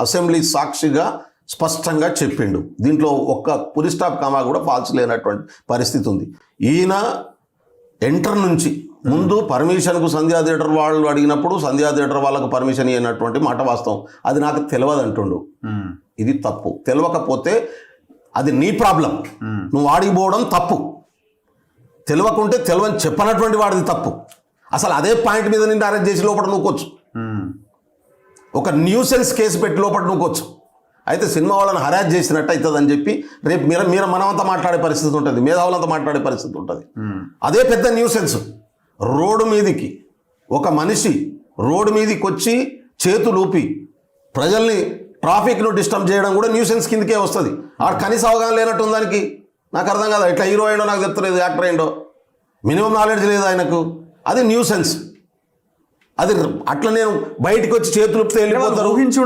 Assembly సాక్షిగా స్పష్టంగా చెప్పిండు. దీంట్లో ఒక్క పులి స్టాప్ కామా కూడా ఫాల్స్ లేనటువంటి పరిస్థితి ఉంది. ఈయన ఎంటర్ నుంచి ముందు పర్మిషన్కు సంధ్యా థియేటర్ వాళ్ళు అడిగినప్పుడు సంధ్యా థియేటర్ వాళ్ళకు పర్మిషన్ ఇవ్వనటువంటి మాట వాస్తవం. అది నాకు తెలియదు అంటుండు. ఇది తప్పు. తెలియకపోతే అది నీ ప్రాబ్లం. నువ్వు ఆడిపోవడం తప్పు. తెలియకుంటే తెలియని చెప్పనటువంటి వాడిది తప్పు. అసలు అదే పాయింట్ మీద నిన్ను అరెస్ట్ చేసి లోపల నూకోవచ్చు. ఒక న్యూసెన్స్ కేసు పెట్టి లోపల నూకోవచ్చు. అయితే సినిమా వాళ్ళని హరాజ్ చేసినట్టు అవుతుంది అని చెప్పి రేపు మీరు మనమంతా మాట్లాడే పరిస్థితి ఉంటుంది, మేధావులంతా మాట్లాడే పరిస్థితి ఉంటుంది. అదే పెద్ద న్యూసెన్స్. రోడ్డు మీదికి ఒక మనిషి రోడ్డు మీదకి వచ్చి చేతులు ఊపి ప్రజల్ని ట్రాఫిక్ను డిస్టర్బ్ చేయడం కూడా న్యూసెన్స్ కిందకే వస్తుంది. ఆడ కనీస అవగాహన లేనట్టు దానికి నాకు అర్థం కాదు. ఇట్లా హీరో అయిండో నాకు చెప్తలేదు, యాక్టర్ అయిండో, మినిమం నాలెడ్జ్ లేదు ఆయనకు. అది న్యూసెన్స్. అది అట్లా నేను బయటకు వచ్చి చేతులు ఊపితే వెళ్ళిపోతారు.